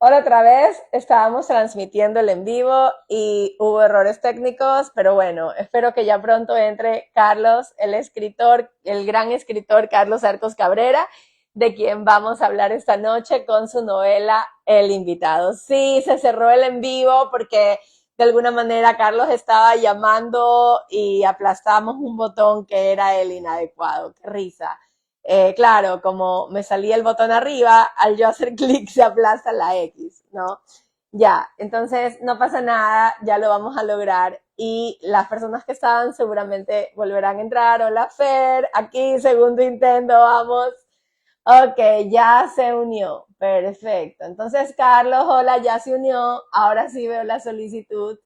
Hola otra vez, estábamos transmitiendo el en vivo y hubo errores técnicos, pero bueno, espero que ya pronto entre Carlos, el escritor, el gran escritor Carlos Arcos Cabrera, de quien vamos a hablar esta noche con su novela El Invitado. Sí, se cerró el en vivo porque de alguna manera Carlos estaba llamando y aplastamos un botón que era el inadecuado. Qué risa. Claro, como me salía el botón arriba, al yo hacer clic se aplasta la X, ¿no? Ya, entonces no pasa nada, ya lo vamos a lograr y las personas que estaban seguramente volverán a entrar. Hola Fer, aquí segundo intento, vamos. Ok, ya se unió, perfecto. Entonces Carlos, hola, ya se unió, ahora sí veo la solicitud.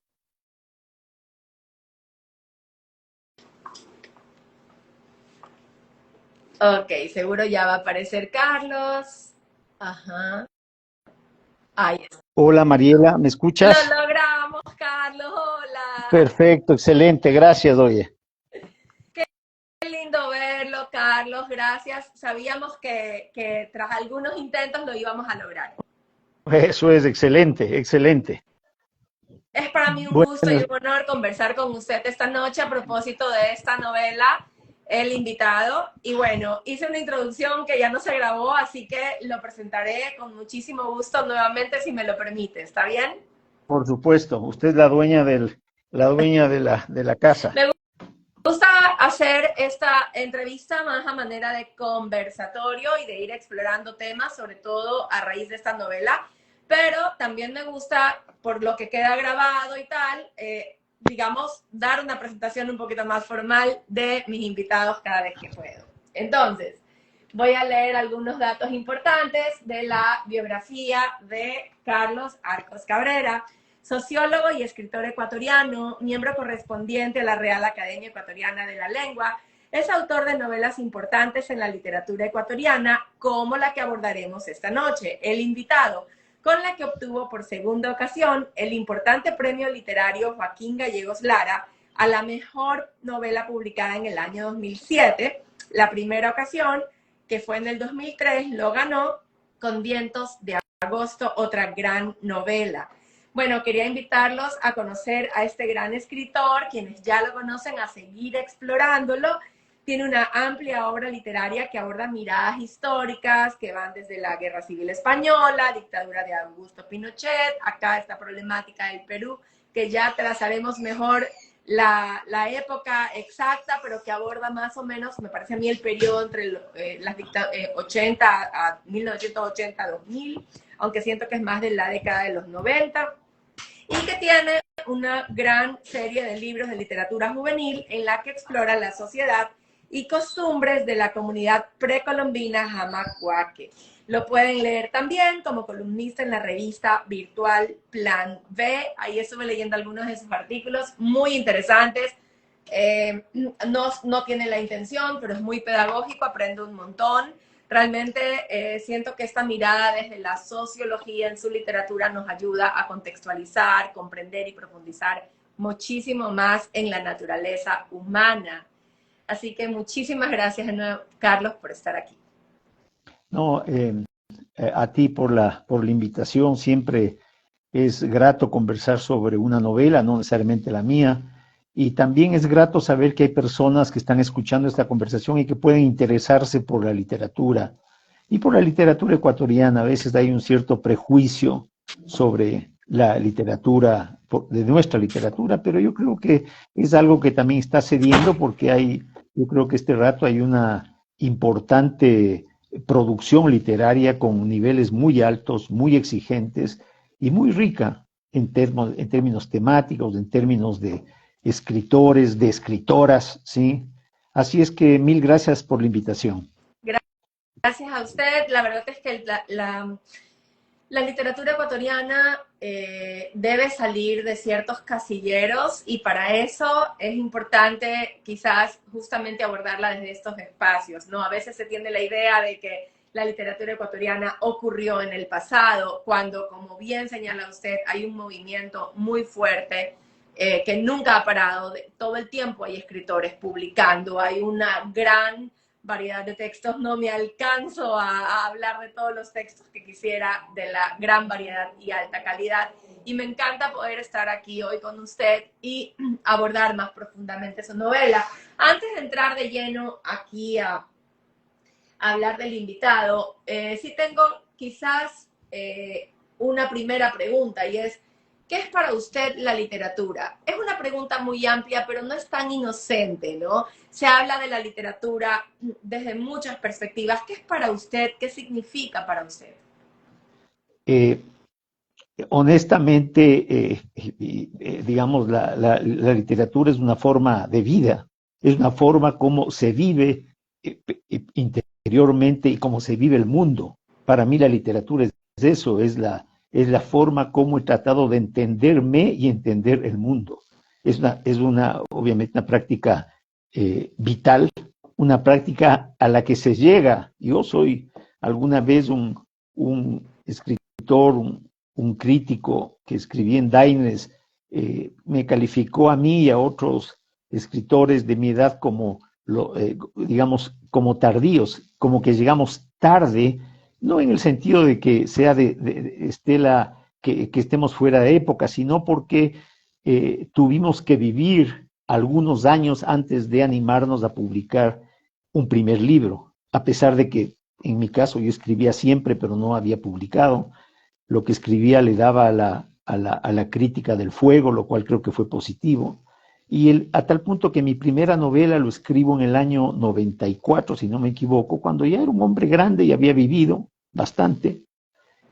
Ok, seguro ya va a aparecer Carlos. Ajá. Ahí está. Hola Mariela, ¿me Lo escuchas? logramos, Carlos, hola. Perfecto, excelente, gracias, oye. Qué lindo verlo, Carlos, gracias. Sabíamos que tras algunos intentos lo íbamos a lograr. Eso es excelente, excelente. Es para mí un gusto y Bueno, un honor conversar con usted esta noche a propósito de esta novela, El Invitado. Y bueno, hice una introducción que ya no se grabó, así que lo presentaré con muchísimo gusto nuevamente si me lo permite. ¿Está bien? por supuesto, usted es la dueña la dueña de la casa. Me gusta hacer esta entrevista más a manera de conversatorio y de ir explorando temas, sobre todo a raíz de esta novela, pero también me gusta, por lo que queda grabado y tal, digamos, dar una presentación un poquito más formal de mis invitados cada vez que puedo. Entonces, voy a leer algunos datos importantes de la biografía de Carlos Arcos Cabrera, sociólogo y escritor ecuatoriano, miembro correspondiente a la Real Academia Ecuatoriana de la Lengua. Es autor de novelas importantes en la literatura ecuatoriana, como la que abordaremos esta noche, El Invitado, con la que obtuvo por segunda ocasión el importante premio literario Joaquín Gallegos Lara a la mejor novela publicada en el año 2007. La primera ocasión, que fue en el 2003, lo ganó con Vientos de Agosto, otra gran novela. Bueno, quería invitarlos a conocer a este gran escritor, quienes ya lo conocen, a seguir explorándolo. Tiene una amplia obra literaria que aborda miradas históricas que van desde la Guerra Civil Española, dictadura de Augusto Pinochet, acá esta problemática del Perú, que ya trazaremos mejor la época exacta, pero que aborda más o menos, me parece a mí, el periodo entre las 80 a 1980-2000, aunque siento que es más de la década de los 90, y que tiene una gran serie de libros de literatura juvenil en la que explora la sociedad y costumbres de la comunidad precolombina Jamacuaque. Lo pueden leer también como columnista en la revista virtual Plan B. Ahí estuve leyendo algunos de sus artículos muy interesantes. No tiene la intención, pero es muy pedagógico, aprende un montón. Realmente siento que esta mirada desde la sociología en su literatura nos ayuda a contextualizar, comprender y profundizar muchísimo más en la naturaleza humana. Así que muchísimas gracias de nuevo, Carlos, por estar aquí. No, a ti por la invitación, siempre es grato conversar sobre una novela, no necesariamente la mía, y también es grato saber que hay personas que están escuchando esta conversación y que pueden interesarse por la literatura y por la literatura ecuatoriana. A veces hay un cierto prejuicio sobre la literatura, de nuestra literatura, pero yo creo que es algo que también está cediendo porque yo creo que este rato hay una importante producción literaria con niveles muy altos, muy exigentes y muy rica en términos temáticos, en términos de escritores, de escritoras, ¿sí? Así es que mil gracias por la invitación. Gracias a usted. La verdad es que la literatura ecuatoriana debe salir de ciertos casilleros y para eso es importante quizás justamente abordarla desde estos espacios, ¿no? A veces se tiene la idea de que la literatura ecuatoriana ocurrió en el pasado, cuando, como bien señala usted, hay un movimiento muy fuerte que nunca ha parado, todo el tiempo hay escritores publicando, hay una gran variedad de textos, no me alcanzo a hablar de todos los textos que quisiera, de la gran variedad y alta calidad. Y me encanta poder estar aquí hoy con usted y abordar más profundamente su novela. Antes de entrar de lleno aquí a hablar del invitado, sí tengo quizás una primera pregunta, y es, ¿qué es para usted la literatura? Es una pregunta muy amplia, pero no es tan inocente, ¿no? Se habla de la literatura desde muchas perspectivas. ¿Qué es para usted? ¿Qué significa para usted? Eh, Honestamente, digamos, la literatura es una forma de vida, es una forma como se vive interiormente y cómo se vive el mundo. Para mí la literatura es eso, es la forma como he tratado de entenderme y entender el mundo. Obviamente, una práctica vital, una práctica a la que se llega. Yo soy alguna vez un escritor, un crítico que escribí en Daines, me calificó a mí y a otros escritores de mi edad como, digamos, como tardíos, como que llegamos tarde, no en el sentido de que sea de Estela, que estemos fuera de época, sino porque tuvimos que vivir algunos años antes de animarnos a publicar un primer libro, a pesar de que en mi caso yo escribía siempre, pero no había publicado. Lo que escribía le daba a la crítica del fuego, lo cual creo que fue positivo. A tal punto que mi primera novela lo escribo en el año 94, si no me equivoco, cuando ya era un hombre grande y había vivido bastante.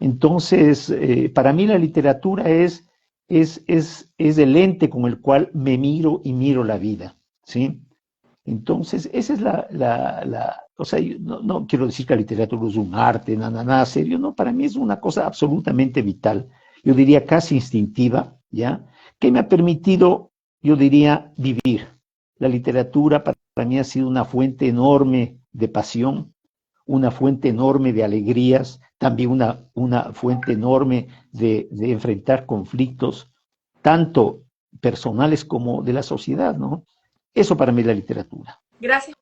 Entonces, para mí la literatura es el lente con el cual me miro y miro la vida, ¿sí? Entonces, esa es o sea, yo no quiero decir que la literatura es un arte, nada serio, no, para mí es una cosa absolutamente vital, yo diría casi instintiva, ¿ya? Que me ha permitido, yo diría, vivir. La literatura para mí ha sido una fuente enorme de pasión, una fuente enorme de alegrías, también una fuente enorme de enfrentar conflictos, tanto personales como de la sociedad, ¿no? Eso para mí es la literatura. Gracias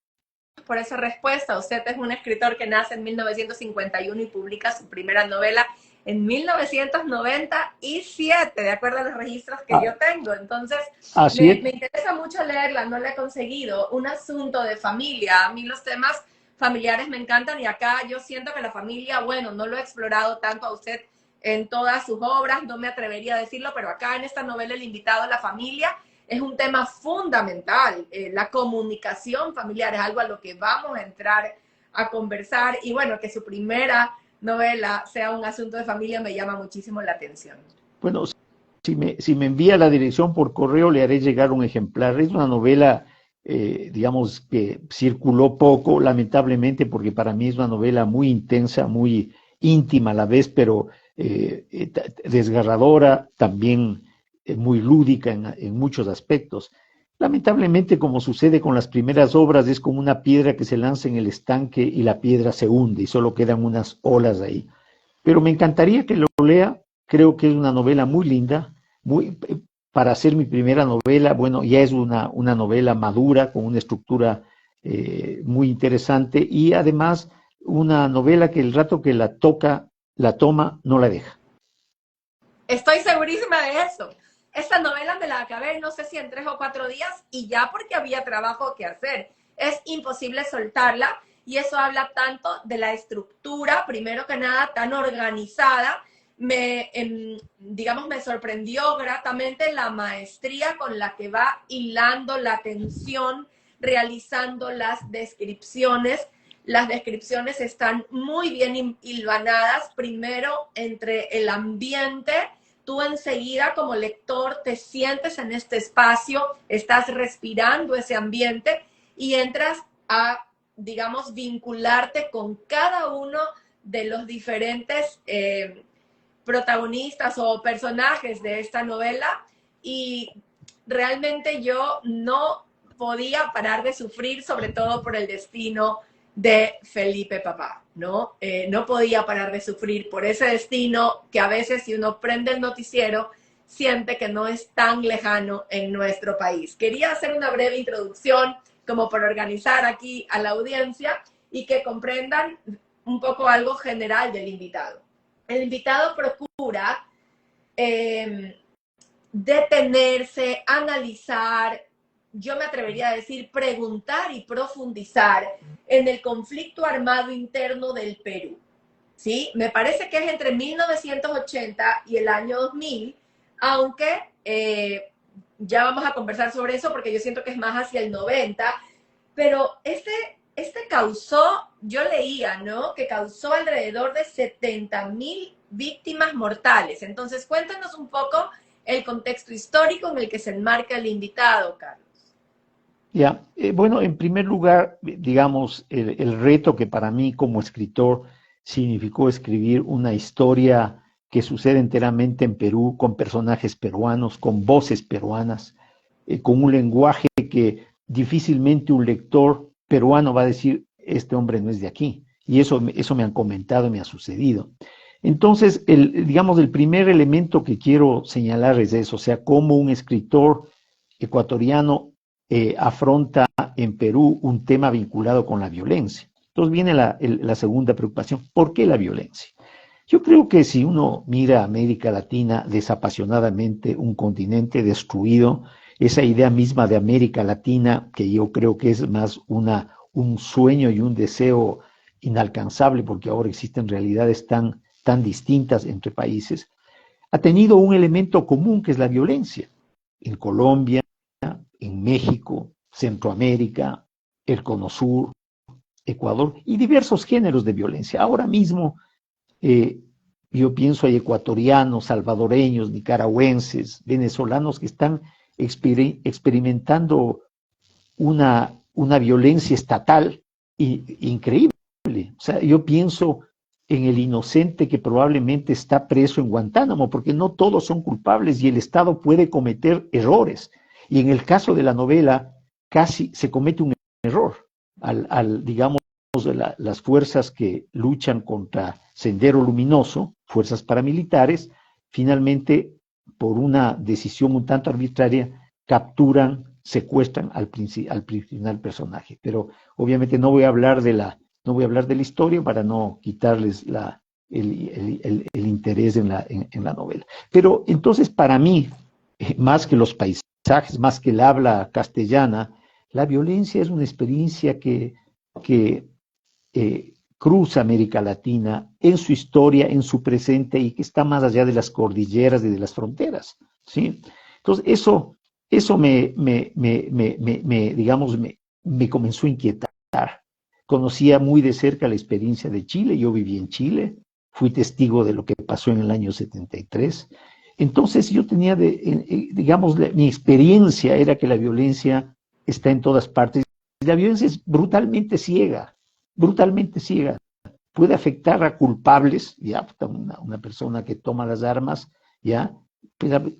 por esa respuesta. Usted es un escritor que nace en 1951 y publica su primera novela en 1997, de acuerdo a los registros que yo tengo. Entonces, Así me es. interesa mucho leerla, no la he conseguido. Un asunto de familia. A mí los temas familiares me encantan y acá yo siento que la familia, bueno, no lo he explorado tanto a usted en todas sus obras, no me atrevería a decirlo, pero acá en esta novela El invitado, la familia, es un tema fundamental. La comunicación familiar es algo a lo que vamos a entrar a conversar y bueno, que su primera novela sea un asunto de familia me llama muchísimo la atención. Bueno, si me envía la dirección por correo, le haré llegar un ejemplar. Es una novela, digamos, que circuló poco, lamentablemente, porque para mí es una novela muy intensa, muy íntima a la vez, pero desgarradora, también muy lúdica en muchos aspectos. Lamentablemente, como sucede con las primeras obras, es como una piedra que se lanza en el estanque y la piedra se hunde y solo quedan unas olas ahí. Pero me encantaría que lo lea. Creo que es una novela muy linda, para hacer mi primera novela. Bueno, ya es una novela madura, con una estructura muy interesante y además una novela que el rato que la toma, no la deja. Estoy segurísima de eso. Esta novela me la acabé, no sé si en 3 o 4 días, y ya porque había trabajo que hacer. Es imposible soltarla, y eso habla tanto de la estructura, primero que nada, tan organizada. Digamos, me sorprendió gratamente la maestría con la que va hilando la tensión, realizando las descripciones. Las descripciones están muy bien hilvanadas, primero entre el ambiente. Tú enseguida como lector te sientes en este espacio, estás respirando ese ambiente y entras a, digamos, vincularte con cada uno de los diferentes protagonistas o personajes de esta novela, y realmente yo no podía parar de sufrir, sobre todo por el destino de Felipe Papá, ¿no? No podía parar de sufrir por ese destino que a veces, si uno prende el noticiero, siente que no es tan lejano en nuestro país. Quería hacer una breve introducción como por organizar aquí a la audiencia y que comprendan un poco algo general del invitado. El invitado procura detenerse, analizar, yo me atrevería a decir preguntar y profundizar en el conflicto armado interno del Perú. ¿Sí? Me parece que es entre 1980 y el año 2000, aunque ya vamos a conversar sobre eso porque yo siento que es más hacia el 90, pero este causó, yo leía, ¿no? Que causó alrededor de 70,000 víctimas mortales. Entonces, cuéntanos un poco el contexto histórico en el que se enmarca el invitado, Carlos. Ya, bueno, en primer lugar, digamos, el reto que para mí como escritor significó escribir una historia que sucede enteramente en Perú, con personajes peruanos, con voces peruanas, con un lenguaje que difícilmente un lector peruano va a decir, este hombre no es de aquí. Y eso me han comentado, me ha sucedido. Entonces, digamos, el primer elemento que quiero señalar es eso, o sea, cómo un escritor ecuatoriano afronta en Perú un tema vinculado con la violencia. Entonces viene la segunda preocupación, ¿por qué la violencia? Yo creo que si uno mira a América Latina desapasionadamente, un continente destruido, esa idea misma de América Latina, que yo creo que es más un sueño y un deseo inalcanzable, porque ahora existen realidades tan distintas entre países, ha tenido un elemento común que es la violencia. En Colombia, en México, Centroamérica, el Cono Sur, Ecuador y diversos géneros de violencia. Ahora mismo yo pienso hay ecuatorianos, salvadoreños, nicaragüenses, venezolanos que están experimentando una violencia estatal increíble. O sea, yo pienso en el inocente que probablemente está preso en Guantánamo, porque no todos son culpables y el Estado puede cometer errores. Y en el caso de la novela, casi se comete un error digamos, las fuerzas que luchan contra Sendero Luminoso, fuerzas paramilitares, finalmente, por una decisión un tanto arbitraria, capturan, secuestran al principal personaje. Pero obviamente no voy a hablar de la historia para no quitarles el interés en la novela. Pero entonces, para mí, más que los paisajes, más que el habla castellana, la violencia es una experiencia que cruza América Latina en su historia, en su presente y que está más allá de las cordilleras y de las fronteras, ¿sí? Entonces, eso digamos, me comenzó a inquietar. Conocía muy de cerca la experiencia de Chile, yo viví en Chile, fui testigo de lo que pasó en el año 73. Entonces yo tenía, digamos, mi experiencia era que la violencia está en todas partes. La violencia es brutalmente ciega, brutalmente ciega. Puede afectar a culpables, ya, una persona que toma las armas, ya,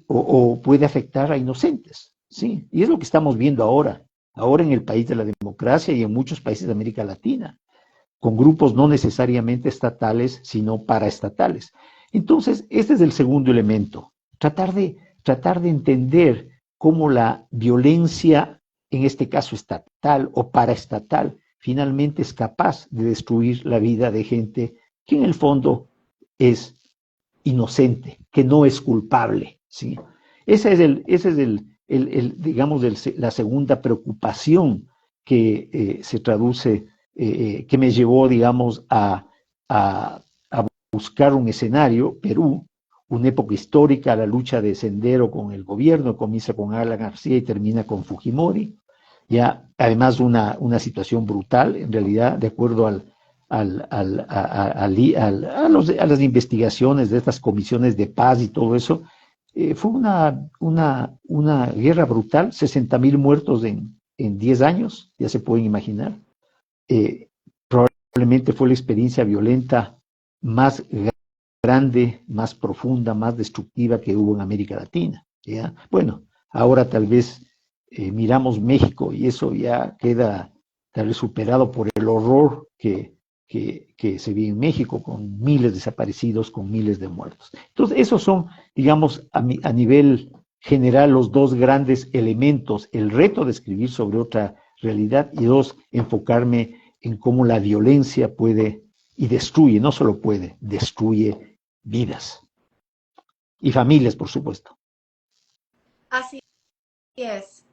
o puede afectar a inocentes, ¿sí? Y es lo que estamos viendo ahora en el país de la democracia y en muchos países de América Latina, con grupos no necesariamente estatales, sino paraestatales. Entonces, este es el segundo elemento, tratar de entender cómo la violencia, en este caso estatal o paraestatal, finalmente es capaz de destruir la vida de gente que en el fondo es inocente, que no es culpable, ¿sí? Ese es digamos, la segunda preocupación que se traduce, que me llevó, digamos, a buscar un escenario, Perú, una época histórica, la lucha de Sendero con el gobierno, comienza con Alan García y termina con Fujimori, ya además una situación brutal, en realidad, de acuerdo a las investigaciones de estas comisiones de paz y todo eso, fue una guerra brutal, 60,000 muertos en 10 años, ya se pueden imaginar. Probablemente fue la experiencia violenta más grande, más profunda, más destructiva que hubo en América Latina, ¿ya? Bueno, ahora tal vez miramos México y eso ya queda tal vez superado por el horror que se vive en México, con miles de desaparecidos, con miles de muertos. Entonces, esos son, digamos, a nivel general, los dos grandes elementos, el reto de escribir sobre otra realidad, y dos, enfocarme en cómo la violencia puede y destruye, no solo puede, destruye vidas y familias, por supuesto. Así es.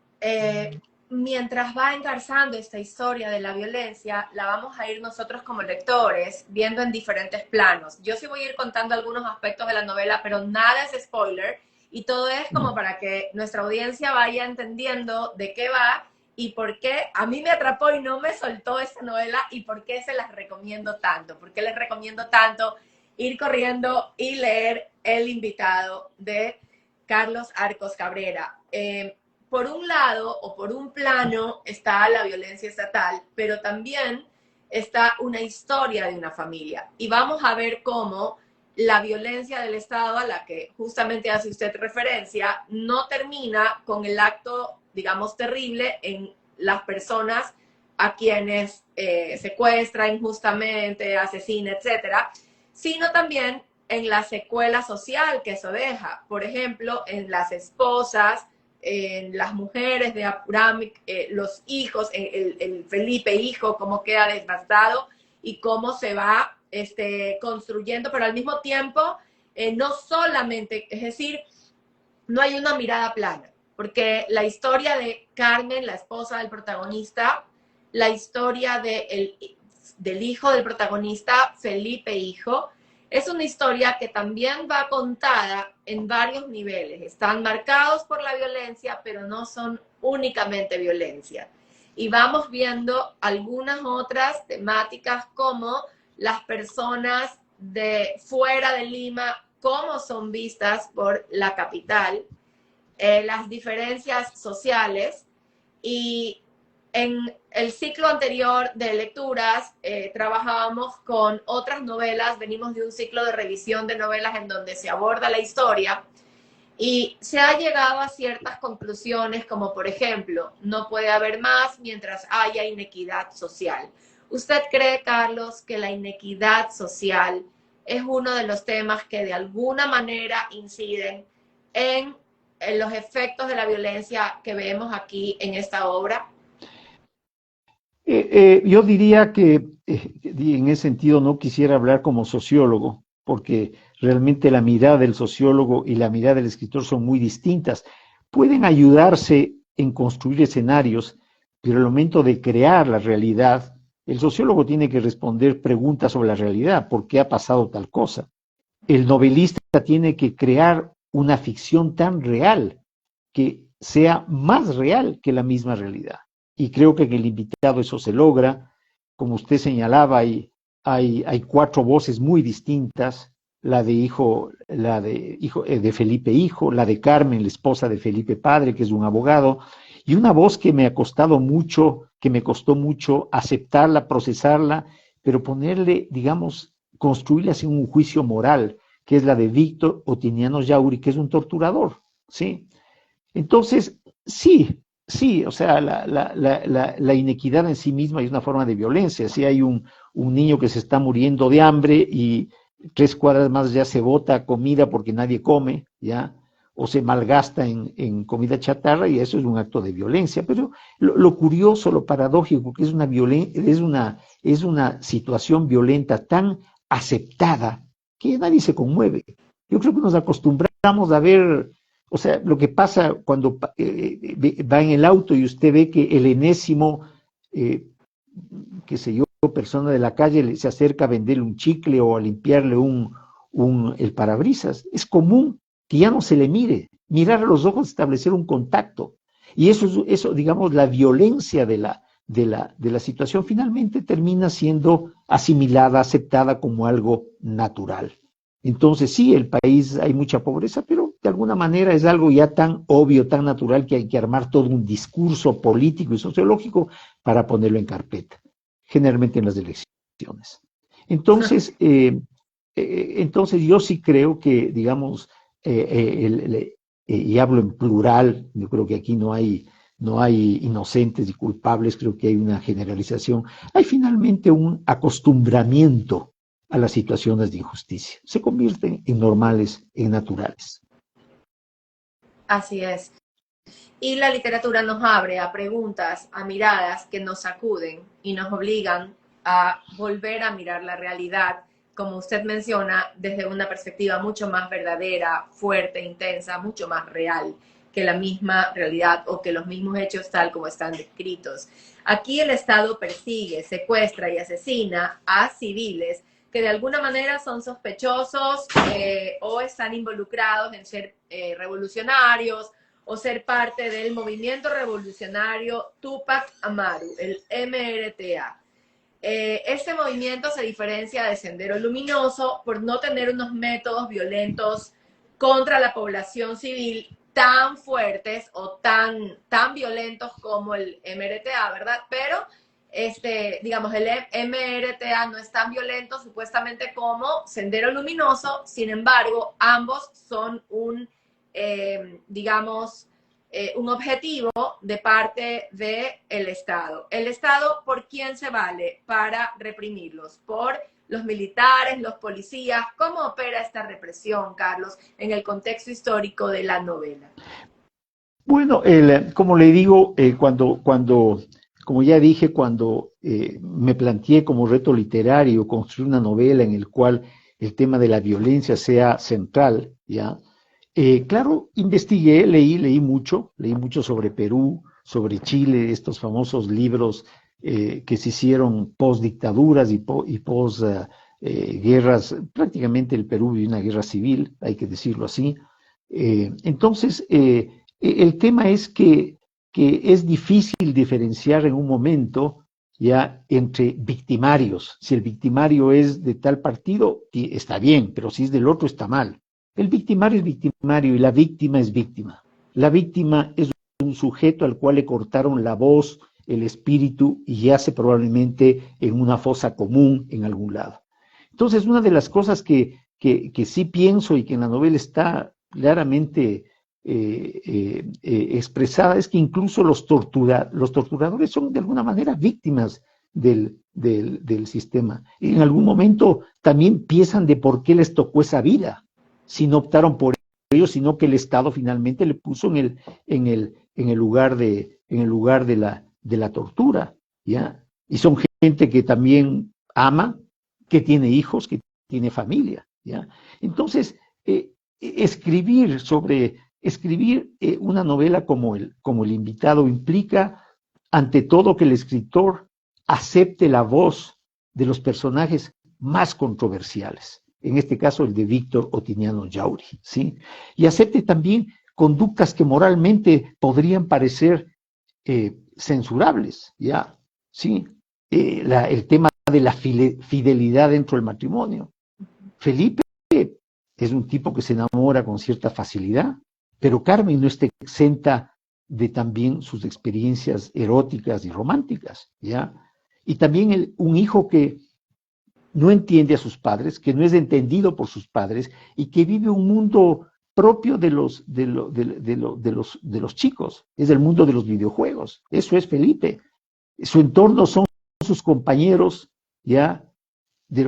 Mientras va engarzando esta historia de la violencia, la vamos a ir nosotros como lectores viendo en diferentes planos. Yo sí voy a ir contando algunos aspectos de la novela, pero nada es spoiler, y todo es como para que nuestra audiencia vaya entendiendo de qué va y por qué a mí me atrapó y no me soltó esta novela, y por qué se las recomiendo tanto, por qué les recomiendo tanto ir corriendo y leer El invitado de Carlos Arcos Cabrera. Por un lado o por un plano está la violencia estatal, pero también está una historia de una familia. Y vamos a ver cómo la violencia del Estado, a la que justamente hace usted referencia, no termina con el acto, digamos, terrible en las personas a quienes secuestra injustamente, asesina, etcétera, sino también en la secuela social que eso deja. Por ejemplo, en las esposas, en las mujeres de Apuram, los hijos, el Felipe hijo, cómo queda devastado y cómo se va construyendo, pero al mismo tiempo, no solamente, es decir, no hay una mirada plana, porque la historia de Carmen, la esposa del protagonista, la historia del hijo del protagonista, Felipe hijo, es una historia que también va contada en varios niveles. Están marcados por la violencia, pero no son únicamente violencia. Y vamos viendo algunas otras temáticas como las personas de fuera de Lima, cómo son vistas por la capital, las diferencias sociales. Y en el ciclo anterior de lecturas trabajábamos con otras novelas, venimos de un ciclo de revisión de novelas en donde se aborda la historia y se ha llegado a ciertas conclusiones como por ejemplo, no puede haber más mientras haya inequidad social. ¿Usted cree, Carlos, que la inequidad social es uno de los temas que de alguna manera inciden en los efectos de la violencia que vemos aquí en esta obra? Yo diría que en ese sentido no quisiera hablar como sociólogo, porque realmente la mirada del sociólogo y la mirada del escritor son muy distintas. Pueden ayudarse en construir escenarios, pero al momento de crear la realidad, el sociólogo tiene que responder preguntas sobre la realidad, ¿por qué ha pasado tal cosa? El novelista tiene que crear una ficción tan real que sea más real que la misma realidad. Y creo que en el invitado eso se logra. Como usted señalaba, hay cuatro voces muy distintas, de Felipe hijo, la de Carmen, la esposa de Felipe padre, que es un abogado, y una voz que me costó mucho aceptarla, procesarla, pero ponerle, digamos, construirle así un juicio moral, que es la de Víctor Otiniano Yauri, que es un torturador, ¿sí? Entonces, sí, o sea, la inequidad en sí misma es una forma de violencia. Si hay un niño que se está muriendo de hambre y 3 cuadras más ya se bota comida porque nadie come, ¿ya? O se malgasta en comida chatarra, y eso es un acto de violencia. Pero lo curioso, lo paradójico, que es una situación violenta tan aceptada que nadie se conmueve. Yo creo que nos acostumbramos a ver, o sea, lo que pasa cuando va en el auto y usted ve que el enésimo, qué sé yo, persona de la calle se acerca a venderle un chicle o a limpiarle el parabrisas. Es común que ya no se le mire. Mirar a los ojos, establecer un contacto. Y eso, digamos, la violencia de la situación finalmente termina siendo asimilada, aceptada como algo natural. Entonces, sí, el país hay mucha pobreza, pero de alguna manera es algo ya tan obvio, tan natural, que hay que armar todo un discurso político y sociológico para ponerlo en carpeta, generalmente en las elecciones. Entonces, entonces yo sí creo que, digamos, y hablo en plural, yo creo que aquí no hay inocentes y culpables, creo que hay una generalización, hay finalmente un acostumbramiento a las situaciones de injusticia. Se convierten en normales, en naturales. Así es. Y la literatura nos abre a preguntas, a miradas que nos sacuden y nos obligan a volver a mirar la realidad, como usted menciona, desde una perspectiva mucho más verdadera, fuerte, intensa, mucho más real que la misma realidad o que los mismos hechos tal como están descritos. Aquí el Estado persigue, secuestra y asesina a civiles que de alguna manera son sospechosos o están involucrados en ser revolucionarios o ser parte del movimiento revolucionario Tupac Amaru, el MRTA. Este movimiento se diferencia de Sendero Luminoso por no tener unos métodos violentos contra la población civil tan fuertes o tan violentos como el MRTA, ¿verdad? Pero, digamos, el MRTA no es tan violento supuestamente como Sendero Luminoso, sin embargo, ambos son digamos, un objetivo de parte del Estado. El Estado, ¿por quién se vale para reprimirlos? Por los militares, los policías. ¿Cómo opera esta represión, Carlos, en el contexto histórico de la novela? Bueno, como le digo, como ya dije, cuando me planteé como reto literario construir una novela en el cual el tema de la violencia sea central, ¿ya? Claro, investigué, leí mucho sobre Perú, sobre Chile, estos famosos libros que se hicieron post dictaduras y post guerras. Prácticamente el Perú vivió una guerra civil, hay que decirlo así. Entonces, el tema es que es difícil diferenciar en un momento ya entre victimarios. Si el victimario es de tal partido, está bien, pero si es del otro, está mal. El victimario es victimario y la víctima es víctima. La víctima es un sujeto al cual le cortaron la voz, el espíritu y yace probablemente en una fosa común en algún lado. Entonces, una de las cosas que sí pienso y que en la novela está claramente expresada es que incluso los torturadores son de alguna manera víctimas del sistema. Y en algún momento también piensan de por qué les tocó esa vida, si no optaron por ellos, sino que el Estado finalmente le puso en el lugar de la tortura, ¿ya? Y son gente que también ama, que tiene hijos, que tiene familia, ¿ya? Entonces, escribir una novela como el invitado implica, ante todo, que el escritor acepte la voz de los personajes más controversiales, en este caso el de Víctor Otiniano Yauri, ¿sí? Y acepte también conductas que moralmente podrían parecer censurables, ¿ya? ¿Sí? El tema de la fidelidad dentro del matrimonio. Felipe es un tipo que se enamora con cierta facilidad, pero Carmen no está exenta de también sus experiencias eróticas y románticas, ¿ya? Y también un hijo que no entiende a sus padres, que no es entendido por sus padres y que vive un mundo propio de los chicos, es el mundo de los videojuegos. Eso es Felipe. Su entorno son sus compañeros, ¿ya?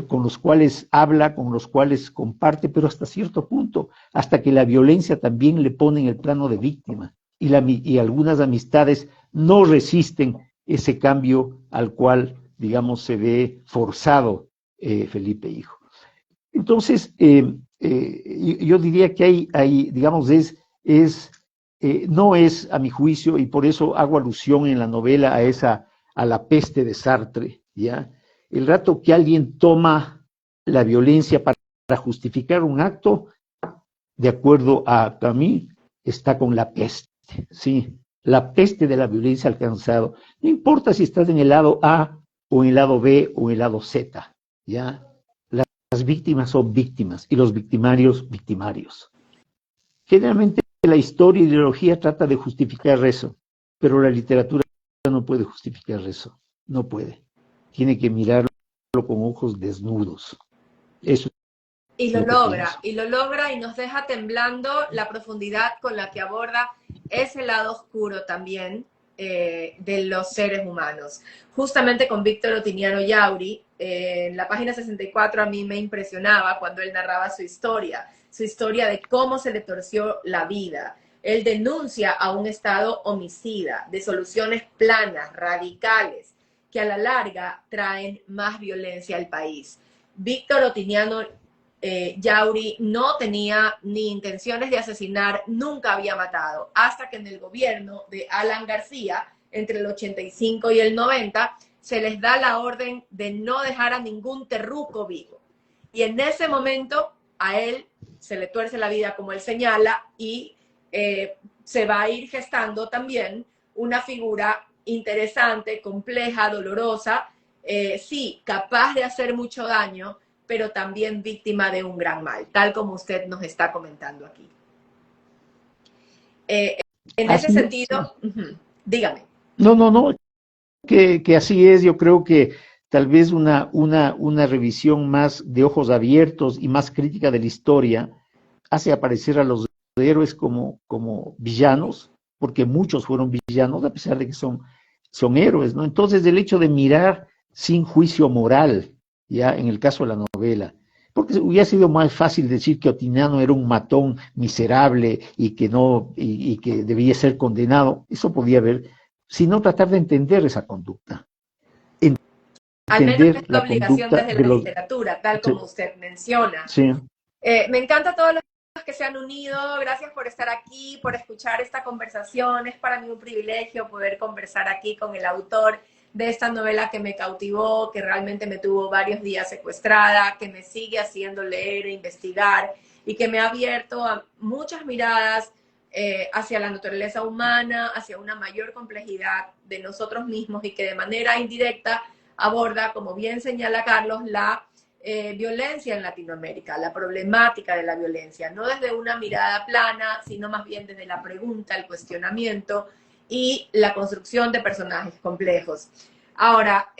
Con los cuales habla, con los cuales comparte, pero hasta cierto punto, hasta que la violencia también le pone en el plano de víctima y algunas amistades no resisten ese cambio al cual, digamos, se ve forzado Felipe hijo. Entonces, yo diría que digamos, no es a mi juicio, y por eso hago alusión en la novela a la peste de Sartre, ¿ya? El rato que alguien toma la violencia para justificar un acto, de acuerdo a Camus, está con la peste, ¿sí? La peste de la violencia alcanzado. No importa si estás en el lado A o en el lado B o en el lado Z, ¿ya? Las víctimas son víctimas y los victimarios, victimarios. Generalmente la historia y la ideología trata de justificar eso, pero la literatura no puede justificar eso, no puede. Tiene que mirarlo con ojos desnudos. Eso Y es lo lo que logra, pienso. y nos deja temblando la profundidad con la que aborda ese lado oscuro también de los seres humanos. Justamente con Víctor Otiniano Yauri, en la página 64 a mí me impresionaba cuando él narraba su historia de cómo se le torció la vida, él denuncia a un Estado homicida, de soluciones planas, radicales, que a la larga traen más violencia al país. Víctor Otiniano Yauri no tenía ni intenciones de asesinar, nunca había matado, hasta que en el gobierno de Alan García, entre el 85 y el 90, se les da la orden de no dejar a ningún terruco vivo. Y en ese momento a él se le tuerce la vida, como él señala, y se va a ir gestando también una figura interesante, compleja, dolorosa, sí, capaz de hacer mucho daño, pero también víctima de un gran mal, tal como usted nos está comentando aquí. En ese sentido, dígame. No, que así es. Yo creo que tal vez una revisión más de ojos abiertos y más crítica de la historia hace aparecer a los héroes como villanos, porque muchos fueron villanos, a pesar de que son héroes, ¿no? Entonces, el hecho de mirar sin juicio moral, ya en el caso de la novela, porque hubiera sido más fácil decir que Otiniano era un matón miserable y que no, y que debía ser condenado, eso podía haber, sino tratar de entender esa conducta. Al menos Entender es la la obligación conducta desde de la los... literatura, tal Sí, como usted menciona. sí. Me encanta todos los que se han unido. Gracias por estar aquí, por escuchar esta conversación. Es para mí un privilegio poder conversar aquí con el autor de esta novela que me cautivó, que realmente me tuvo varios días secuestrada, que me sigue haciendo leer e investigar y que me ha abierto a muchas miradas hacia la naturaleza humana, hacia una mayor complejidad de nosotros mismos y que de manera indirecta aborda, como bien señala Carlos, la violencia en Latinoamérica, la problemática de la violencia, no desde una mirada plana, sino más bien desde la pregunta, el cuestionamiento y la construcción de personajes complejos. Ahora,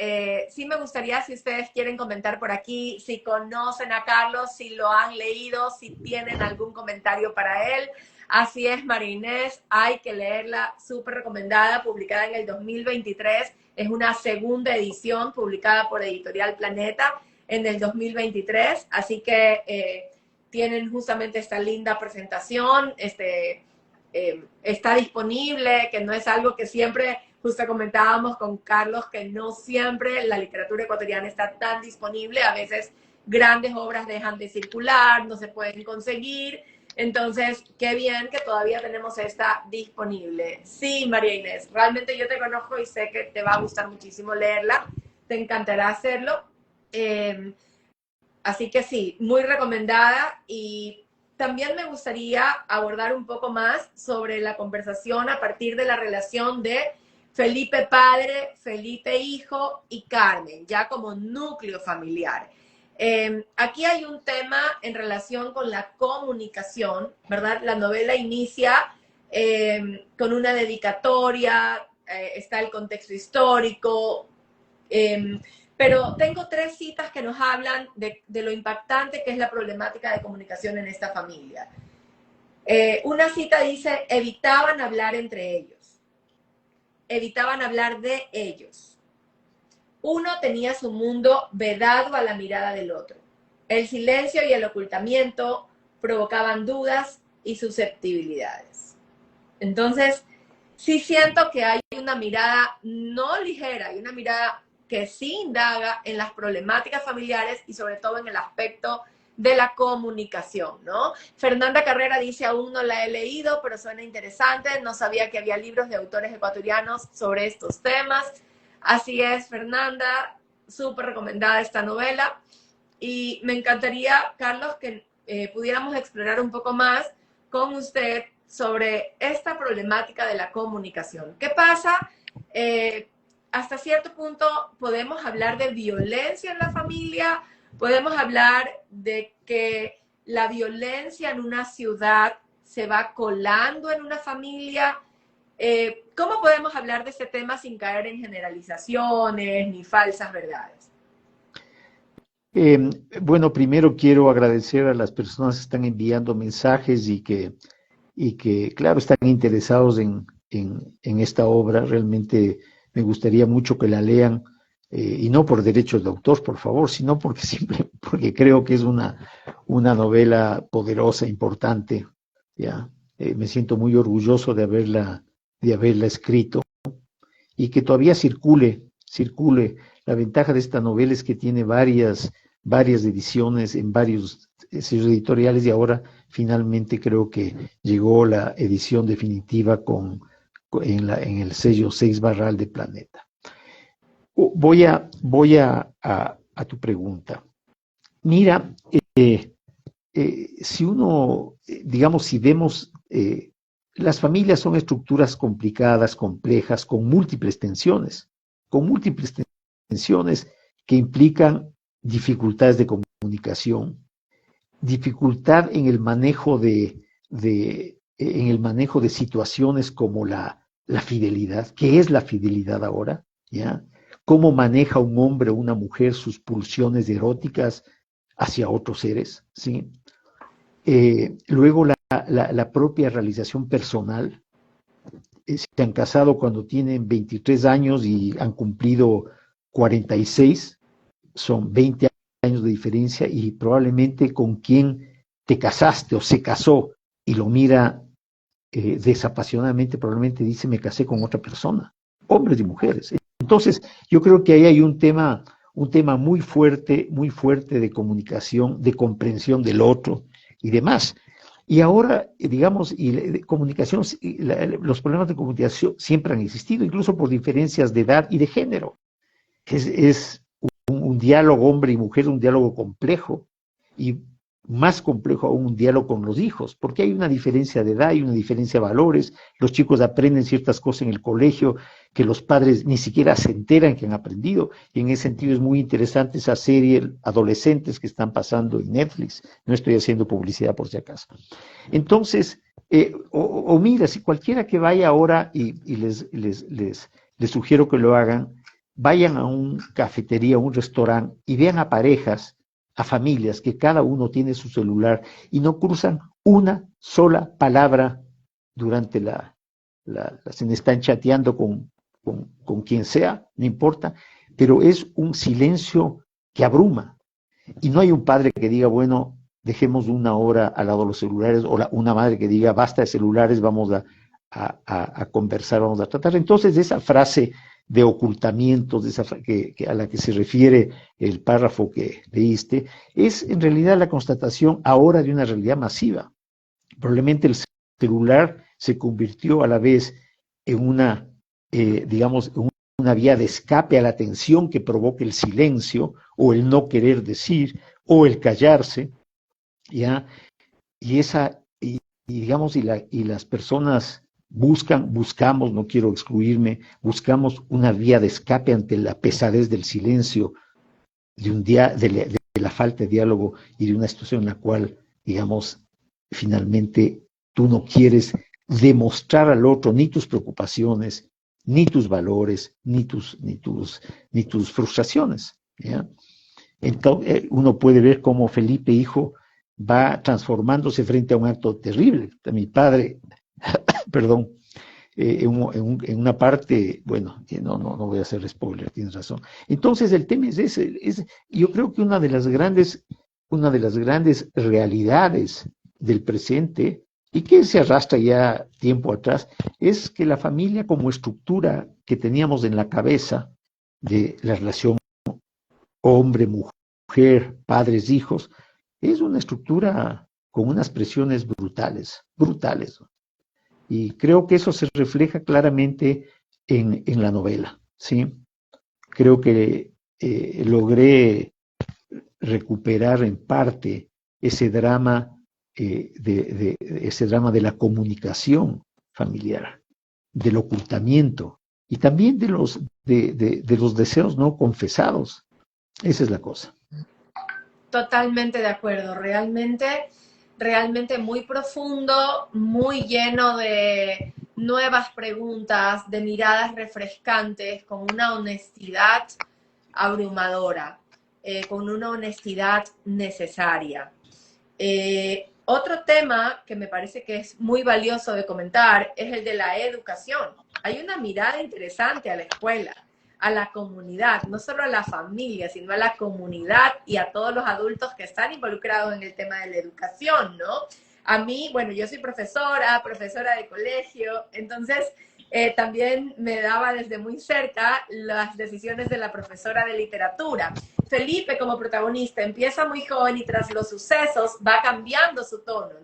sí me gustaría, si ustedes quieren comentar por aquí, si conocen a Carlos, si lo han leído, si tienen algún comentario para él. Así es, María Inés, hay que leerla, súper recomendada, publicada en el 2023. Es una segunda edición publicada por Editorial Planeta en el 2023. Así que tienen justamente esta linda presentación, está disponible, que no es algo que siempre, justo comentábamos con Carlos, que no siempre la literatura ecuatoriana está tan disponible. A veces grandes obras dejan de circular, no se pueden conseguir. Entonces, qué bien que todavía tenemos esta disponible. Sí, María Inés, realmente yo te conozco y sé que te va a gustar muchísimo leerla. Te encantará hacerlo. Así que sí, muy recomendada. Y también me gustaría abordar un poco más sobre la conversación a partir de la relación de Felipe padre, Felipe hijo y Carmen, ya como núcleo familiar. Aquí hay un tema en relación con la comunicación, ¿verdad? La novela inicia con una dedicatoria, está el contexto histórico, pero tengo 3 citas que nos hablan de lo impactante que es la problemática de comunicación en esta familia. Una cita dice, evitaban hablar entre ellos, evitaban hablar de ellos. Uno tenía su mundo vedado a la mirada del otro. El silencio y el ocultamiento provocaban dudas y susceptibilidades. Entonces, sí siento que hay una mirada no ligera, hay una mirada que sí indaga en las problemáticas familiares y sobre todo en el aspecto de la comunicación, ¿no? Fernanda Carrera dice, aún no la he leído, pero suena interesante, no sabía que había libros de autores ecuatorianos sobre estos temas. Así es, Fernanda, súper recomendada esta novela. Y me encantaría, Carlos, que pudiéramos explorar un poco más con usted sobre esta problemática de la comunicación. ¿Qué pasa? Hasta cierto punto podemos hablar de violencia en la familia, podemos hablar de que la violencia en una ciudad se va colando en una familia. ¿Cómo podemos hablar de este tema sin caer en generalizaciones ni falsas verdades? Bueno, primero quiero agradecer a las personas que están enviando mensajes claro, están interesados en esta obra. Realmente me gustaría mucho que la lean, y no por derechos de autor, por favor, sino porque creo que es una novela poderosa, importante, ¿ya? me siento muy orgulloso de haberla escrito y que todavía circule. La ventaja de esta novela es que tiene varias ediciones en varios sellos editoriales y ahora finalmente creo que llegó la edición definitiva en el sello 6 Barral de Planeta. Voy a tu pregunta. Mira, si uno, digamos, si vemos, las familias son estructuras complicadas, complejas, con múltiples tensiones que implican dificultades de comunicación, dificultad en el manejo en el manejo de situaciones como la fidelidad. ¿Qué es la fidelidad ahora? ¿Ya? ¿Cómo maneja un hombre o una mujer sus pulsiones eróticas hacia otros seres? ¿Sí? Luego la propia realización personal. Se han casado cuando tienen 23 años y han cumplido 46, son 20 años de diferencia y probablemente con quien te casaste o se casó y lo mira desapasionadamente, probablemente dice me casé con otra persona, hombres y mujeres. Entonces, yo creo que ahí hay un tema muy fuerte de comunicación, de comprensión del otro y demás. Y ahora, digamos, comunicación, los problemas de comunicación siempre han existido, incluso por diferencias de edad y de género. Es un diálogo hombre y mujer, un diálogo complejo y más complejo aún un diálogo con los hijos, porque hay una diferencia de edad, hay una diferencia de valores, los chicos aprenden ciertas cosas en el colegio que los padres ni siquiera se enteran que han aprendido, y en ese sentido es muy interesante esa serie Adolescentes que están pasando en Netflix, no estoy haciendo publicidad por si acaso. Entonces, mira, si cualquiera que vaya ahora y les sugiero que lo hagan, vayan a una cafetería, a un restaurante y vean a parejas, a familias que cada uno tiene su celular y no cruzan una sola palabra durante se están chateando con quien sea, no importa, pero es un silencio que abruma. Y no hay un padre que diga, bueno, dejemos una hora al lado de los celulares, o una madre que diga, basta de celulares, vamos a conversar, vamos a tratar. Entonces, esa frase de ocultamientos, a la que se refiere el párrafo que leíste, es en realidad la constatación ahora de una realidad masiva. Probablemente el celular se convirtió a la vez en digamos, una vía de escape a la tensión que provoca el silencio, o el no querer decir, o el callarse, ¿ya? Y digamos, y las personas buscamos, no quiero excluirme, buscamos una vía de escape ante la pesadez del silencio, de la falta de diálogo y de una situación en la cual, digamos, finalmente tú no quieres demostrar al otro ni tus preocupaciones, ni tus valores, ni tus frustraciones, ¿ya? Entonces, uno puede ver cómo Felipe, hijo, va transformándose frente a un acto terrible. Mi padre, perdón, en una parte, bueno, no voy a hacer spoiler, tienes razón. Entonces el tema es ese, yo creo que una de las grandes realidades del presente, y que se arrastra ya tiempo atrás, es que la familia como estructura que teníamos en la cabeza de la relación hombre, mujer, padres, hijos, es una estructura con unas presiones brutales. Y creo que eso se refleja claramente en la novela, ¿sí? Creo que logré recuperar en parte ese drama, ese drama de la comunicación familiar, del ocultamiento y también de los deseos no confesados. Esa es la cosa. Totalmente de acuerdo, realmente muy profundo, muy lleno de nuevas preguntas, de miradas refrescantes, con una honestidad abrumadora, con una honestidad necesaria. Otro tema que me parece que es muy valioso de comentar es el de la educación. Hay una mirada interesante a la escuela, a la comunidad, no solo a la familia, sino a la comunidad y a todos los adultos que están involucrados en el tema de la educación, ¿no? A mí, bueno, yo soy profesora de colegio, entonces también me daba desde muy cerca las decisiones de la profesora de literatura. Felipe, como protagonista, empieza muy joven y tras los sucesos va cambiando su tono.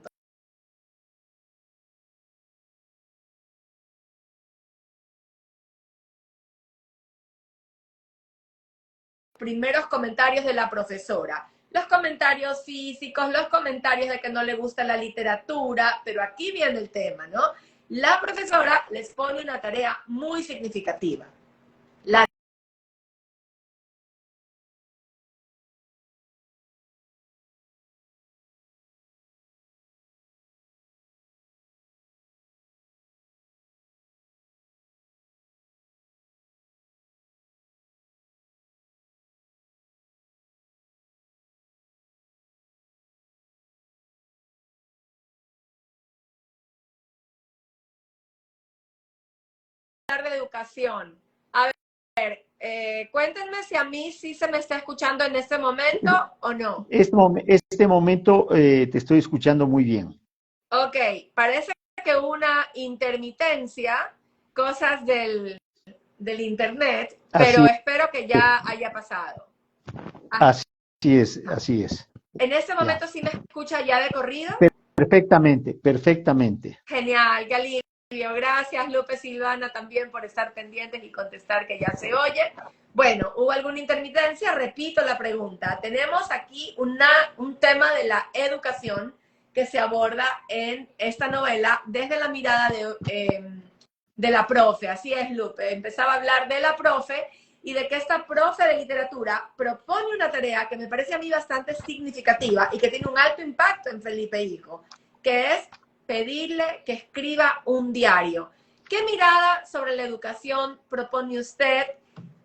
Primeros comentarios de la profesora. Los comentarios físicos, los comentarios de que no le gusta la literatura, pero aquí viene el tema, ¿no? La profesora les pone una tarea muy significativa. La de educación. A ver, cuéntenme si a mí sí se me está escuchando en este momento o no. Este momento te estoy escuchando muy bien. Ok, parece que una intermitencia, cosas del internet, pero Así espero que ya haya pasado. Así es, así es. En este Ya. momento sí me escucha ya de corrido. Perfectamente, perfectamente. Genial, qué alivio. Gracias, Lupe, Silvana, también por estar pendientes y contestar que ya se oye. Bueno, ¿hubo alguna intermitencia? Repito la pregunta. Tenemos aquí un tema de la educación que se aborda en esta novela desde la mirada de la profe. Así es, Lupe. Empezaba a hablar de la profe y de que esta profe de literatura propone una tarea que me parece a mí bastante significativa y que tiene un alto impacto en Felipe Hijo, que es pedirle que escriba un diario. ¿Qué mirada sobre la educación propone usted?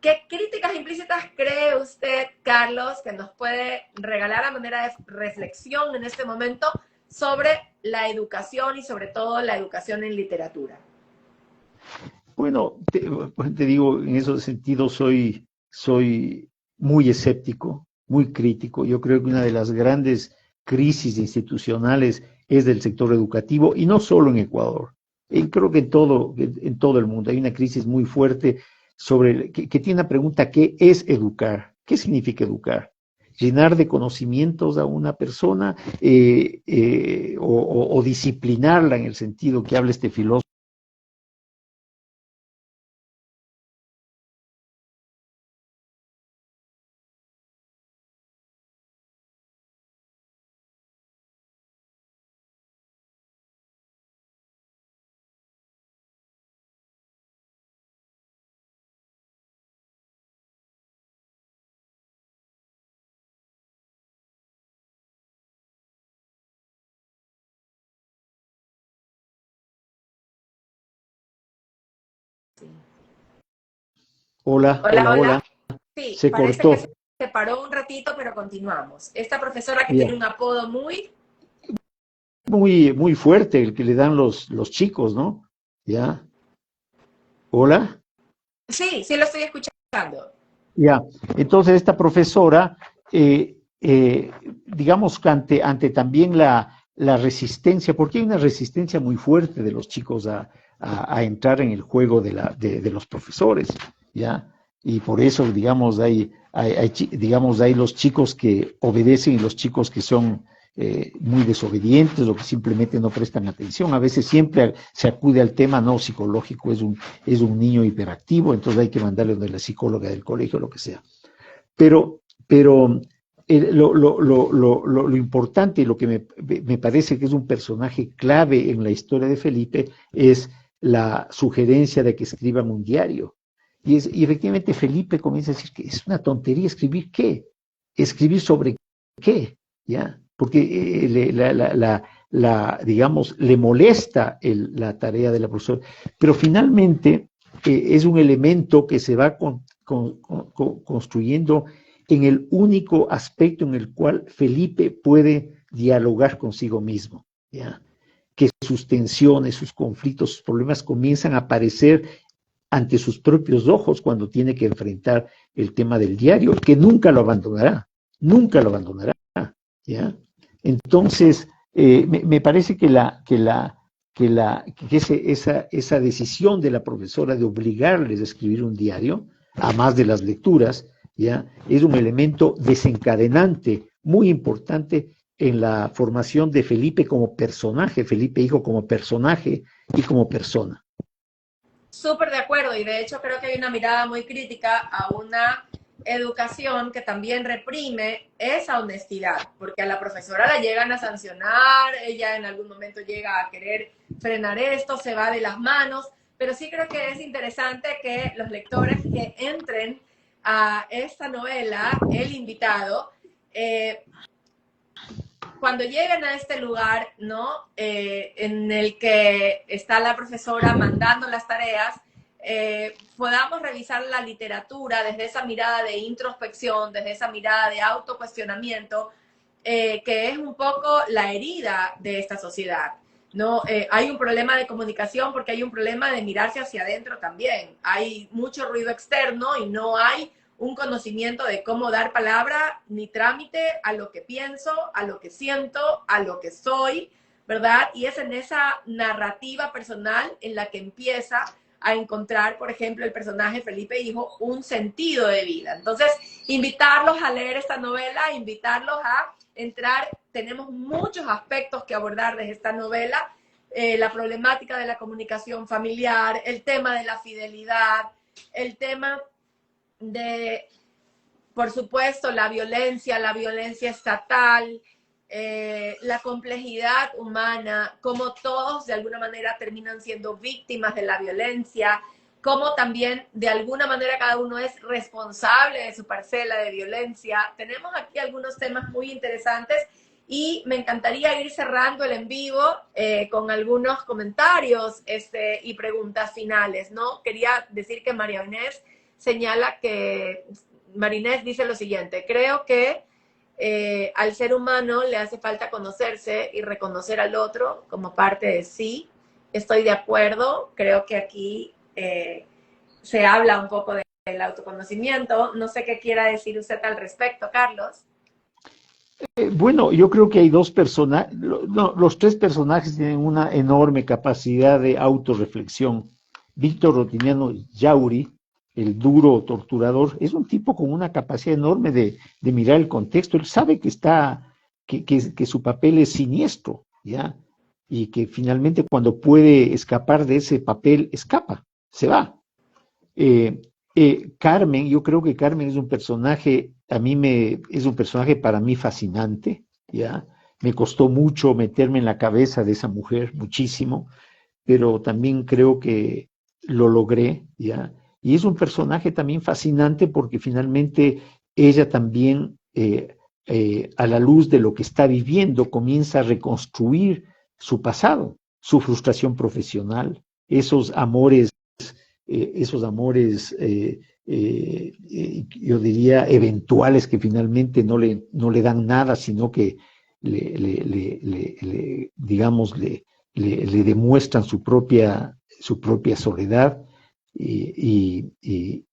¿Qué críticas implícitas cree usted, Carlos, que nos puede regalar a manera de reflexión en este momento sobre la educación y sobre todo la educación en literatura? Bueno, te digo, en ese sentido soy muy escéptico, muy crítico. Yo creo que una de las grandes crisis institucionales es del sector educativo y no solo en Ecuador. Creo que en todo el mundo hay una crisis muy fuerte que tiene una pregunta: ¿qué es educar? ¿Qué significa educar? Llenar de conocimientos a una persona o disciplinarla en el sentido que habla este filósofo. Hola, Hola, hola, hola. hola. Sí, Se parece que se cortó. paró un ratito, pero continuamos. Esta profesora que tiene Ya. un apodo muy... Muy fuerte el que le dan los chicos, ¿no? Ya. Hola. Sí, sí lo estoy escuchando. Ya. Entonces, esta profesora, digamos que ante también la resistencia, porque hay una resistencia muy fuerte de los chicos a entrar en el juego de los profesores, ¿ya? Y por eso, digamos, digamos, hay los chicos que obedecen y los chicos que son muy desobedientes o que simplemente no prestan atención. A veces siempre se acude al tema no psicológico, es un niño hiperactivo, entonces hay que mandarle donde la psicóloga del colegio, lo que sea. Pero lo importante y lo que me parece que es un personaje clave en la historia de Felipe es la sugerencia de que escriban un diario. Y efectivamente Felipe comienza a decir que es una tontería escribir qué, escribir sobre qué, ¿ya? Porque digamos, le molesta la tarea de la profesora, pero finalmente es un elemento que se va construyendo en el único aspecto en el cual Felipe puede dialogar consigo mismo, ¿ya? Que sus tensiones, sus conflictos, sus problemas comienzan a aparecer ante sus propios ojos cuando tiene que enfrentar el tema del diario, que nunca lo abandonará, ¿ya? Entonces, Me parece que esa decisión de la profesora de obligarles a escribir un diario, además de las lecturas, ya, es un elemento desencadenante muy importante en la formación de Felipe como personaje, Felipe hijo como personaje y como persona. Súper de acuerdo, y de hecho creo que hay una mirada muy crítica a una educación que también reprime esa honestidad, porque a la profesora la llegan a sancionar, ella en algún momento llega a querer frenar esto, se va de las manos, pero sí creo que es interesante que los lectores que entren a esta novela, El Invitado, cuando lleguen a este lugar, ¿no? En el que está la profesora mandando las tareas, podamos revisar la literatura desde esa mirada de introspección, desde esa mirada de autocuestionamiento, que es un poco la herida de esta sociedad. ¿No? Hay un problema de comunicación porque hay un problema de mirarse hacia adentro también. Hay mucho ruido externo y no hay un conocimiento de cómo dar palabra ni trámite a lo que pienso, a lo que siento, a lo que soy, ¿verdad? Y es en esa narrativa personal en la que empieza a encontrar, por ejemplo, el personaje Felipe Hijo un sentido de vida. Entonces, invitarlos a leer esta novela, invitarlos a entrar, tenemos muchos aspectos que abordar desde esta novela, la problemática de la comunicación familiar, el tema de la fidelidad, el tema de, por supuesto, la violencia estatal, la complejidad humana, cómo todos de alguna manera terminan siendo víctimas de la violencia, cómo también de alguna manera cada uno es responsable de su parcela de violencia. Tenemos aquí algunos temas muy interesantes y me encantaría ir cerrando el en vivo con algunos comentarios y preguntas finales, ¿no? Quería decir que María Inés señala que, María Inés dice lo siguiente: creo que al ser humano le hace falta conocerse y reconocer al otro como parte de sí. Estoy de acuerdo, creo que aquí se habla un poco del autoconocimiento. No sé qué quiera decir usted al respecto, Carlos. Bueno, yo creo que hay dos personajes, no, los tres personajes tienen una enorme capacidad de autorreflexión. Víctor Rotimiano Yauri, el duro torturador, es un tipo con una capacidad enorme de mirar el contexto. Él sabe que su papel es siniestro, ¿ya? Y que finalmente cuando puede escapar de ese papel, escapa, se va. Carmen, yo creo que Carmen es un personaje, es un personaje para mí fascinante, ¿ya? Me costó mucho meterme en la cabeza de esa mujer, muchísimo, pero también creo que lo logré, ¿ya? Y es un personaje también fascinante porque finalmente ella también, a la luz de lo que está viviendo, comienza a reconstruir su pasado, su frustración profesional, esos amores, yo diría, eventuales que finalmente no le dan nada, sino que digamos, le demuestran su propia soledad. Y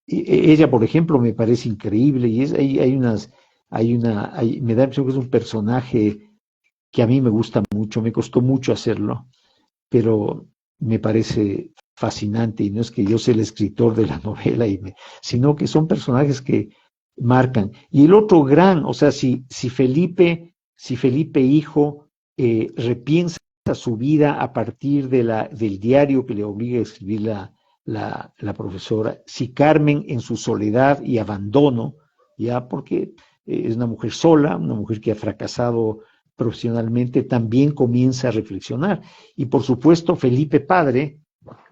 ella, por ejemplo, me parece increíble y me da la impresión que es un personaje que a mí me gusta mucho, me costó mucho hacerlo, pero me parece fascinante, y no es que yo sea el escritor de la novela, sino que son personajes que marcan. Y el otro gran, o sea, si Felipe hijo repiensa su vida a partir del diario que le obliga a escribir la profesora, si Carmen en su soledad y abandono, ya porque es una mujer sola, una mujer que ha fracasado profesionalmente, también comienza a reflexionar. Y por supuesto, Felipe padre,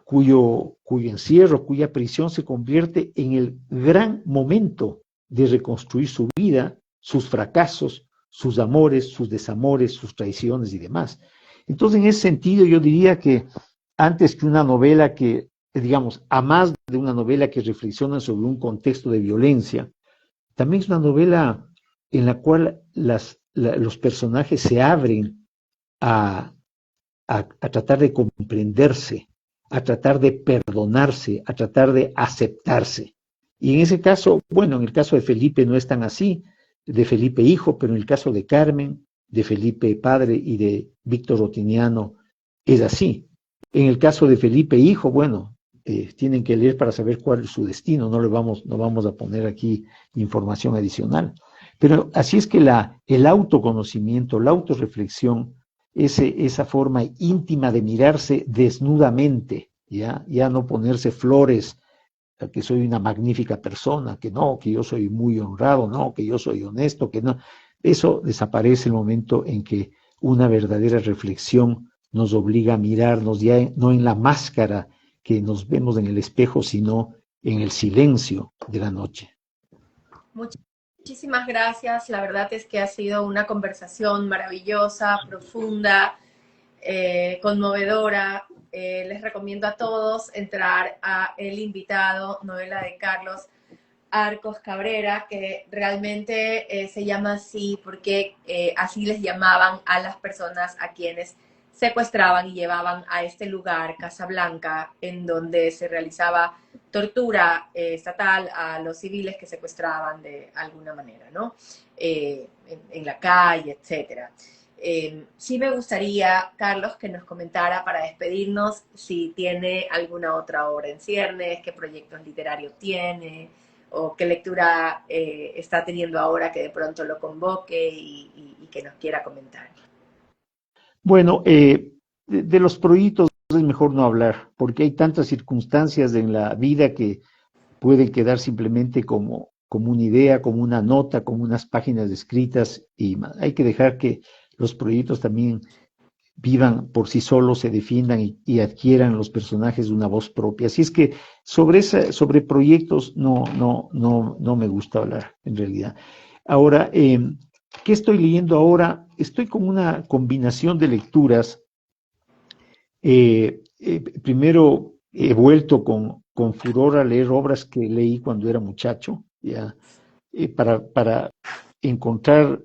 cuyo encierro, cuya prisión se convierte en el gran momento de reconstruir su vida, sus fracasos, sus amores, sus desamores, sus traiciones y demás. Entonces, en ese sentido, yo diría que antes que una novela que, digamos, a más de una novela que reflexiona sobre un contexto de violencia, también es una novela en la cual los personajes se abren a tratar de comprenderse, a tratar de perdonarse, a tratar de aceptarse. Y en ese caso, bueno, en el caso de Felipe no es tan así, de Felipe hijo, pero en el caso de Carmen, de Felipe padre y de Víctor Otiniano es así. En el caso de Felipe hijo, bueno, tienen que leer para saber cuál es su destino, no vamos a poner aquí información adicional. Pero así es que el autoconocimiento, la autorreflexión, esa forma íntima de mirarse desnudamente, ya no ponerse flores, que soy una magnífica persona, que no, que yo soy muy honrado, no, que yo soy honesto, que no. Eso desaparece el momento en que una verdadera reflexión nos obliga a mirarnos ya no en la máscara que nos vemos en el espejo, sino en el silencio de la noche. Muchísimas gracias. La verdad es que ha sido una conversación maravillosa, profunda, conmovedora. Les recomiendo a todos entrar a El Invitado, novela de Carlos Arcos Cabrera, que realmente se llama así porque así les llamaban a las personas a quienes secuestraban y llevaban a este lugar, Casablanca, en donde se realizaba tortura estatal a los civiles que secuestraban de alguna manera, ¿no? En la calle, etcétera. Sí me gustaría, Carlos, que nos comentara para despedirnos si tiene alguna otra obra en ciernes, qué proyectos literarios tiene, o qué lectura está teniendo ahora que de pronto lo convoque y que nos quiera comentar. Bueno, de los proyectos es mejor no hablar, porque hay tantas circunstancias en la vida que pueden quedar simplemente como una idea, como una nota, como unas páginas escritas, y hay que dejar que los proyectos también vivan por sí solos, se defiendan y adquieran los personajes una voz propia. Así es que sobre proyectos no me gusta hablar, en realidad. Ahora, ¿qué estoy leyendo ahora? Estoy con una combinación de lecturas. Primero he vuelto con furor a leer obras que leí cuando era muchacho, ya, para encontrar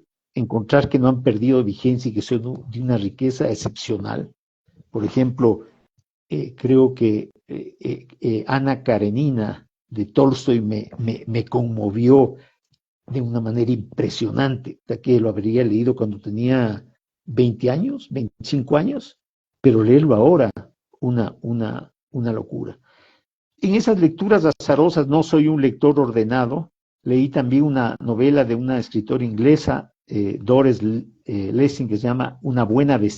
que no han perdido vigencia y que son de una riqueza excepcional. Por ejemplo, creo que Ana Karenina de Tolstoy me conmovió de una manera impresionante, que lo habría leído cuando tenía 20 años, 25 años, pero leerlo ahora, una locura. En esas lecturas azarosas no soy un lector ordenado. Leí también una novela de una escritora inglesa, Doris Lessing, que se llama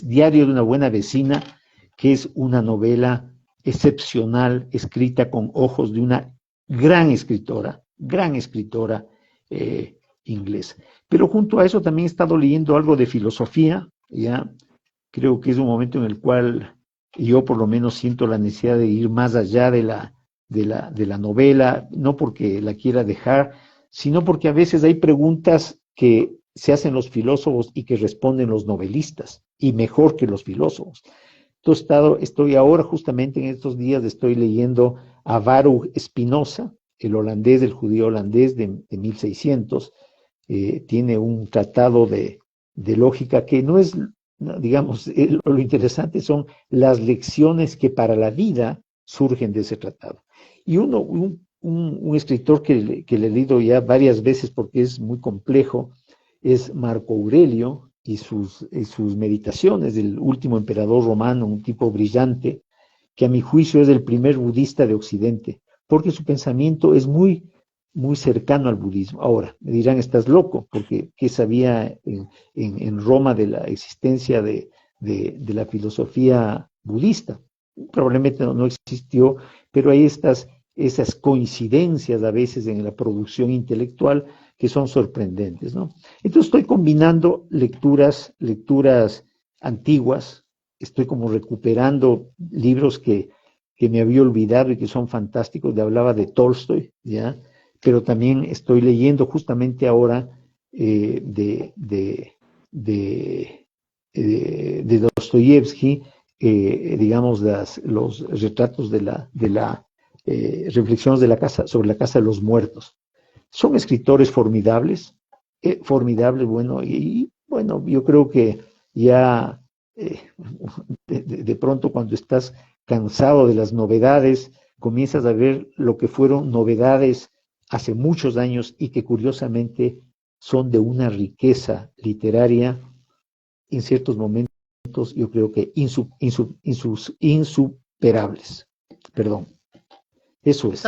Diario de una buena vecina, que es una novela excepcional, escrita con ojos de una gran escritora inglesa. Pero junto a eso también he estado leyendo algo de filosofía, ya creo que es un momento en el cual yo por lo menos siento la necesidad de ir más allá de la novela, no porque la quiera dejar, sino porque a veces hay preguntas que se hacen los filósofos y que responden los novelistas, y mejor que los filósofos. Entonces, estoy ahora justamente en estos días, estoy leyendo a Baruch Spinoza, el judío holandés de 1600, tiene un tratado de lógica que no es, digamos, lo interesante son las lecciones que para la vida surgen de ese tratado. Y un escritor que le he leído ya varias veces porque es muy complejo, es Marco Aurelio y sus meditaciones del último emperador romano, un tipo brillante, que a mi juicio es el primer budista de Occidente, porque su pensamiento es muy cercano al budismo. Ahora, me dirán, estás loco, porque ¿qué sabía en Roma de la existencia de la filosofía budista? Probablemente no existió, pero hay esas coincidencias a veces en la producción intelectual que son sorprendentes, ¿no? Entonces estoy combinando lecturas antiguas, estoy como recuperando libros que me había olvidado y que son fantásticos. Hablaba de Tolstoy, ¿ya? Pero también estoy leyendo justamente ahora de Dostoyevsky, digamos, los retratos de la reflexiones sobre la casa de los muertos. Son escritores formidables, bueno, y bueno, yo creo que ya de pronto cuando estás cansado de las novedades, comienzas a ver lo que fueron novedades hace muchos años y que curiosamente son de una riqueza literaria en ciertos momentos, yo creo que insuperables. Perdón, eso es.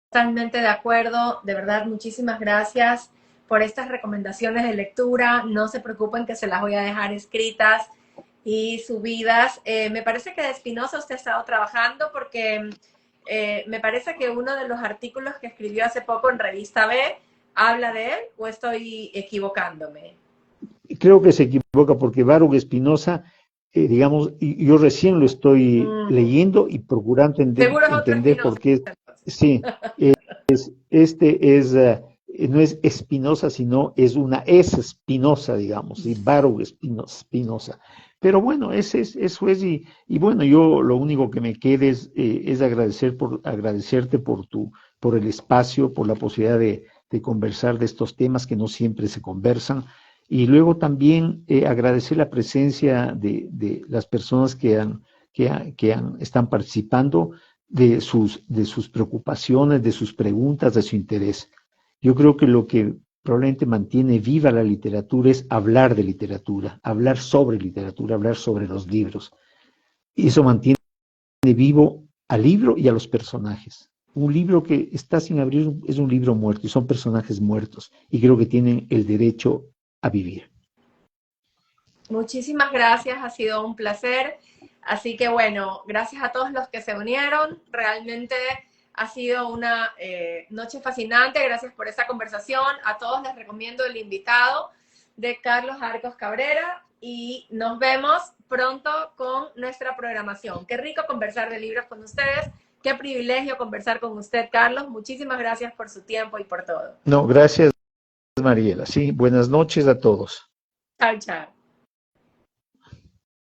Totalmente de acuerdo, de verdad, muchísimas gracias por estas recomendaciones de lectura. No se preocupen que se las voy a dejar escritas y subidas. Me parece que de Spinoza usted ha estado trabajando porque me parece que uno de los artículos que escribió hace poco en Revista B habla de él, ¿o estoy equivocándome? Creo que se equivoca porque Baruch Spinoza, digamos, yo recién lo estoy leyendo y procurando Seguro es otro entender por Spinoza. qué. Sí, este es, no es Spinoza, sino es Spinoza, digamos, ¿sí? Baruch Spinoza. Pero bueno, eso es, y bueno, yo lo único que me queda es agradecerte por el espacio, por la posibilidad de conversar de estos temas que no siempre se conversan. Y luego también agradecer la presencia de las personas están participando, de sus preocupaciones, de sus preguntas, de su interés. Yo creo que lo que probablemente mantiene viva la literatura es hablar de literatura, hablar sobre literatura, hablar sobre los libros. Y eso mantiene vivo al libro y a los personajes. Un libro que está sin abrir es un libro muerto y son personajes muertos y creo que tienen el derecho a vivir. Muchísimas gracias, ha sido un placer. Así que bueno, gracias a todos los que se unieron. Realmente ha sido una noche fascinante. Gracias por esta conversación. A todos les recomiendo el invitado de Carlos Arcos Cabrera y nos vemos pronto con nuestra programación. Qué rico conversar de libros con ustedes. Qué privilegio conversar con usted, Carlos. Muchísimas gracias por su tiempo y por todo. No, gracias, Mariela. Sí, buenas noches a todos. Chao, chao.